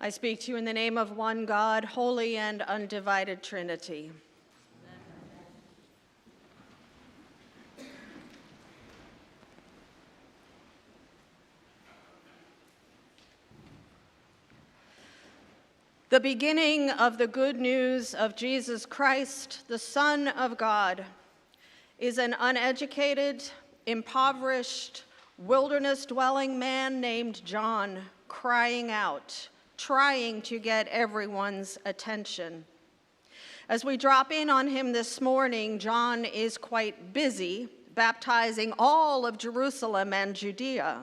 I speak to you in the name of one God, holy and undivided Trinity. The beginning of the good news of Jesus Christ, the Son of God, is an uneducated, impoverished, wilderness-dwelling man named John crying out, trying to get everyone's attention. As we drop in on him this morning, John is quite busy baptizing all of Jerusalem and Judea.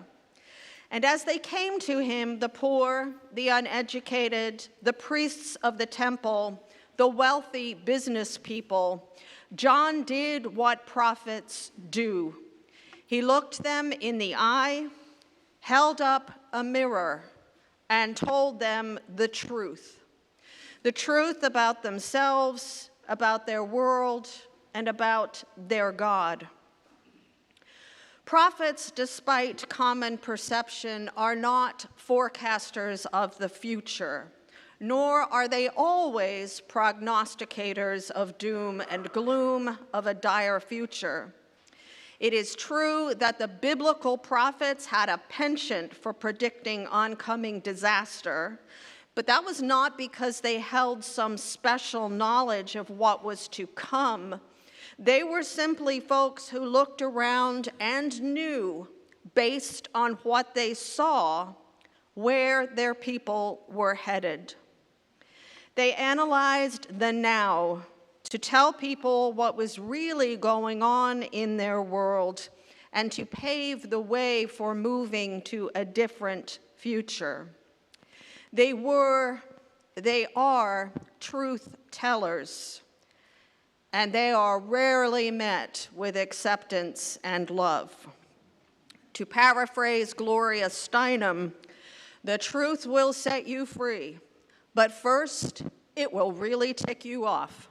And as they came to him, the poor, the uneducated, the priests of the temple, the wealthy business people, John did what prophets do. He looked them in the eye, held up a mirror, and told them the truth about themselves, about their world, and about their God. Prophets, despite common perception, are not forecasters of the future, nor are they always prognosticators of doom and gloom of a dire future. It is true that the biblical prophets had a penchant for predicting oncoming disaster, but that was not because they held some special knowledge of what was to come. They were simply folks who looked around and knew, based on what they saw, where their people were headed. They analyzed the now to tell people what was really going on in their world and to pave the way for moving to a different future. They are truth tellers, and they are rarely met with acceptance and love. To paraphrase Gloria Steinem, the truth will set you free, but first, it will really tick you off.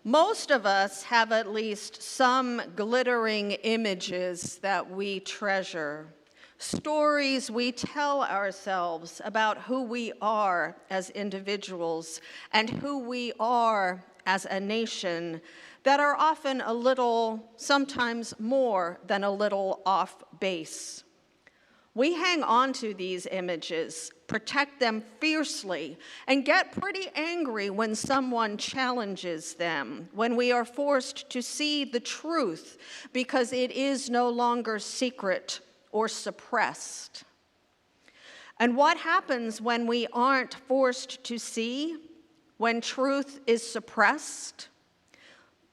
Most of us have at least some glittering images that we treasure, stories we tell ourselves about who we are as individuals and who we are as a nation that are often a little, sometimes more than a little off base. We hang on to these images, protect them fiercely, and get pretty angry when someone challenges them, when we are forced to see the truth because it is no longer secret or suppressed. And what happens when we aren't forced to see, when truth is suppressed?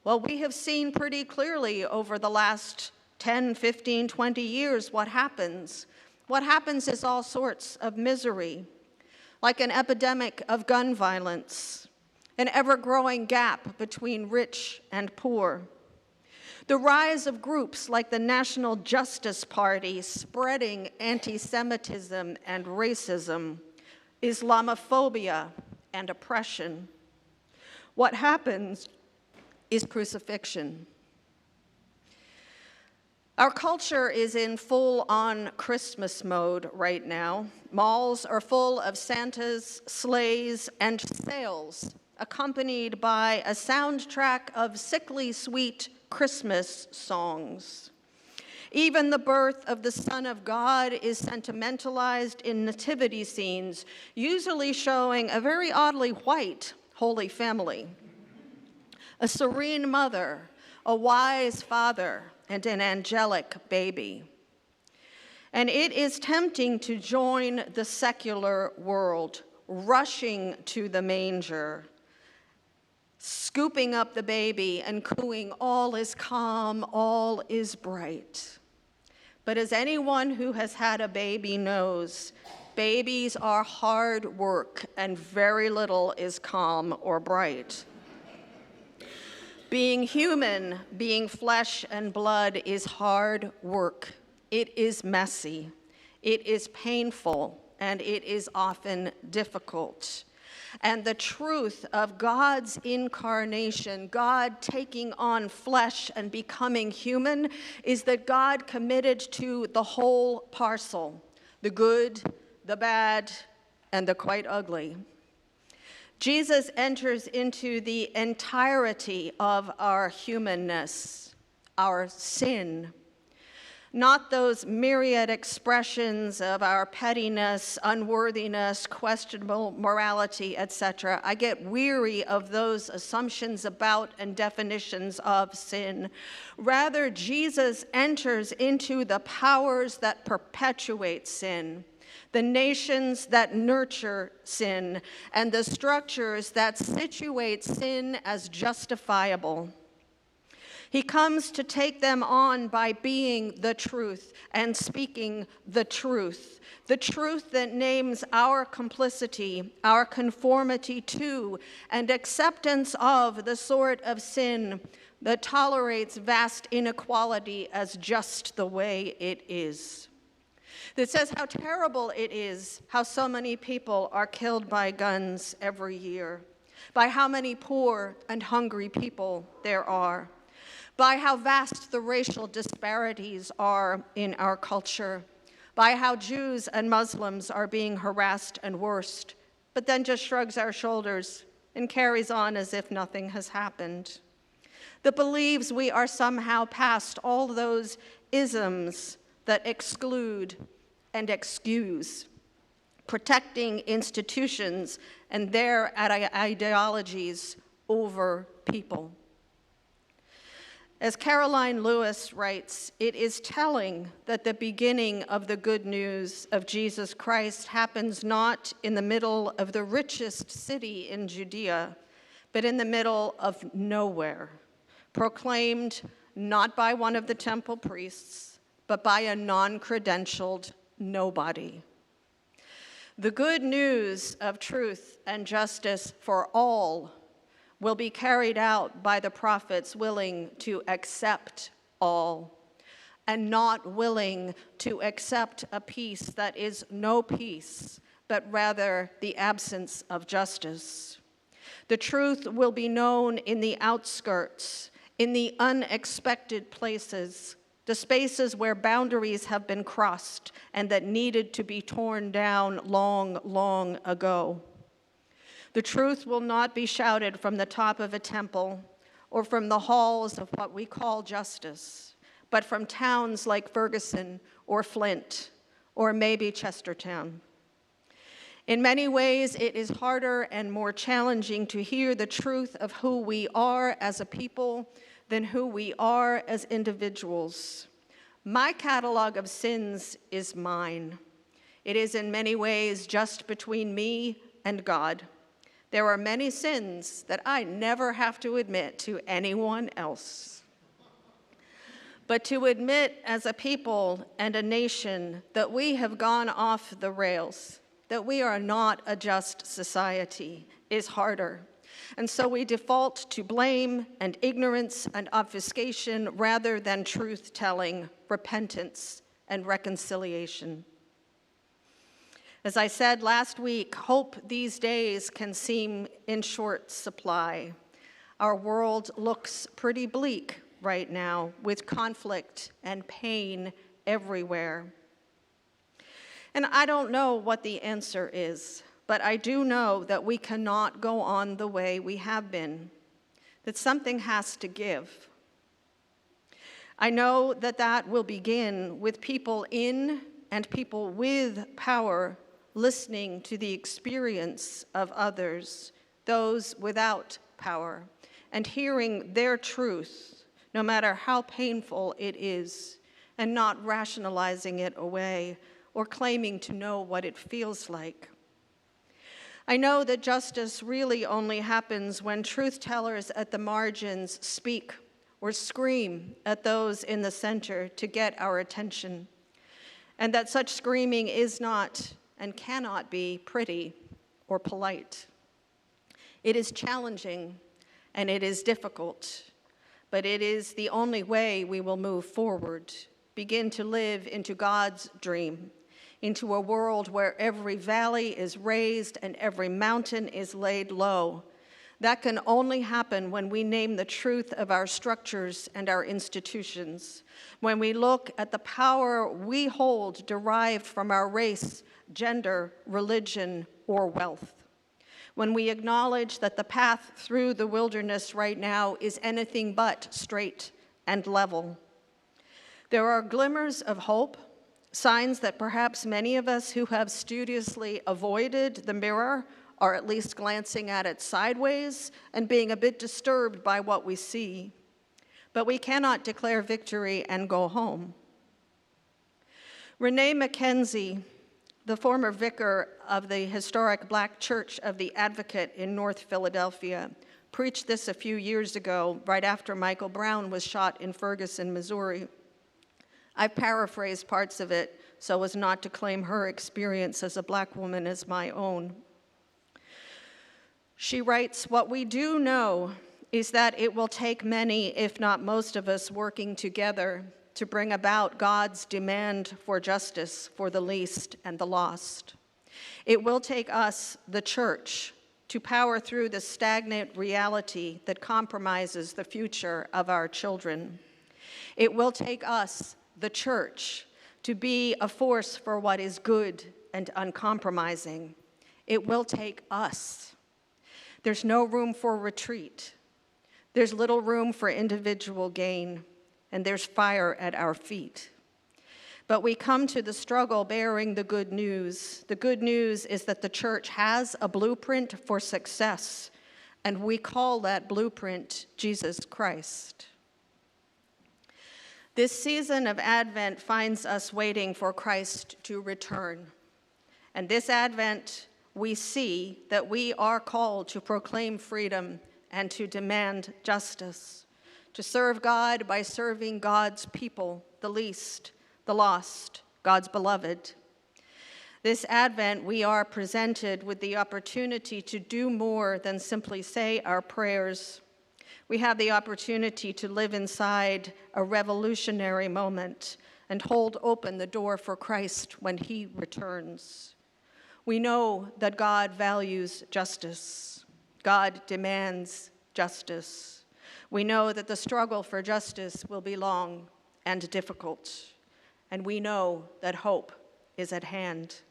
Well, we have seen pretty clearly over the last 10, 15, 20 years what happens. What happens is all sorts of misery, like an epidemic of gun violence, an ever-growing gap between rich and poor, the rise of groups like the National Justice Party spreading anti-Semitism and racism, Islamophobia and oppression. What happens is crucifixion. Our culture is in full-on Christmas mode right now. Malls are full of Santas, sleighs, and sales, accompanied by a soundtrack of sickly sweet Christmas songs. Even the birth of the Son of God is sentimentalized in nativity scenes, usually showing a very oddly white Holy Family, a serene mother, a wise father, and an angelic baby. And it is tempting to join the secular world, rushing to the manger, scooping up the baby and cooing, "All is calm, all is bright." But as anyone who has had a baby knows, babies are hard work and very little is calm or bright. Being human, being flesh and blood is hard work. It is messy, it is painful, and it is often difficult. And the truth of God's incarnation, God taking on flesh and becoming human, is that God committed to the whole parcel, the good, the bad, and the quite ugly. Jesus enters into the entirety of our humanness, our sin, not those myriad expressions of our pettiness, unworthiness, questionable morality, etc. I get weary of those assumptions about and definitions of sin. Rather, Jesus enters into the powers that perpetuate sin, the nations that nurture sin, and the structures that situate sin as justifiable. He comes to take them on by being the truth and speaking the truth that names our complicity, our conformity to, and acceptance of the sort of sin that tolerates vast inequality as just the way it is. That says how terrible it is how so many people are killed by guns every year, by how many poor and hungry people there are, by how vast the racial disparities are in our culture, by how Jews and Muslims are being harassed and worst, but then just shrugs our shoulders and carries on as if nothing has happened. That believes we are somehow past all those isms that exclude and excuse, protecting institutions and their ideologies over people. As Caroline Lewis writes, it is telling that the beginning of the good news of Jesus Christ happens not in the middle of the richest city in Judea, but in the middle of nowhere, proclaimed not by one of the temple priests, but by a non-credentialed nobody. The good news of truth and justice for all will be carried out by the prophets willing to accept all and not willing to accept a peace that is no peace, but rather the absence of justice. The truth will be known in the outskirts, in the unexpected places, the spaces where boundaries have been crossed and that needed to be torn down long, long ago. The truth will not be shouted from the top of a temple or from the halls of what we call justice, but from towns like Ferguson or Flint or maybe Chestertown. In many ways, it is harder and more challenging to hear the truth of who we are as a people than who we are as individuals. My catalog of sins is mine. It is in many ways just between me and God. There are many sins that I never have to admit to anyone else. But to admit as a people and a nation that we have gone off the rails, that we are not a just society, is harder. And so we default to blame and ignorance and obfuscation rather than truth-telling, repentance, and reconciliation. As I said last week, hope these days can seem in short supply. Our world looks pretty bleak right now, with conflict and pain everywhere. And I don't know what the answer is, but I do know that we cannot go on the way we have been, that something has to give. I know that that will begin with people in and people with power listening to the experience of others, those without power, and hearing their truth, no matter how painful it is, and not rationalizing it away or claiming to know what it feels like. I know that justice really only happens when truth-tellers at the margins speak or scream at those in the center to get our attention, and that such screaming is not and cannot be pretty or polite. It is challenging and it is difficult, but it is the only way we will move forward, begin to live into God's dream, into a world where every valley is raised and every mountain is laid low, That can only happen when we name the truth of our structures and our institutions, when we look at the power we hold derived from our race, gender, religion, or wealth, when we acknowledge that the path through the wilderness right now is anything but straight and level. There are glimmers of hope, signs that perhaps many of us who have studiously avoided the mirror are at least glancing at it sideways and being a bit disturbed by what we see. But we cannot declare victory and go home. Renee McKenzie, the former vicar of the historic Black Church of the Advocate in North Philadelphia, preached this a few years ago, right after Michael Brown was shot in Ferguson, Missouri. I've paraphrased parts of it so as not to claim her experience as a Black woman as my own. She writes, "What we do know is that it will take many, if not most of us, working together to bring about God's demand for justice for the least and the lost. It will take us, the church, to power through the stagnant reality that compromises the future of our children. It will take us, the church, to be a force for what is good and uncompromising. It will take us. There's no room for retreat. There's little room for individual gain, and there's fire at our feet. But we come to the struggle bearing the good news. The good news is that the church has a blueprint for success, and we call that blueprint Jesus Christ." This season of Advent finds us waiting for Christ to return. And this Advent, we see that we are called to proclaim freedom and to demand justice, to serve God by serving God's people, the least, the lost, God's beloved. This Advent, we are presented with the opportunity to do more than simply say our prayers. We have the opportunity to live inside a revolutionary moment and hold open the door for Christ when he returns. We know that God values justice. God demands justice. We know that the struggle for justice will be long and difficult, and we know that hope is at hand.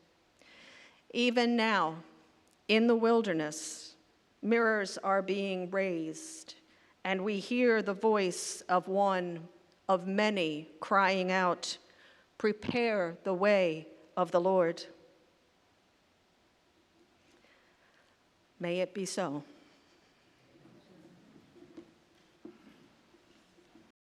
Even now, in the wilderness, mirrors are being raised, and we hear the voice of one of many crying out, "Prepare the way of the Lord." May it be so.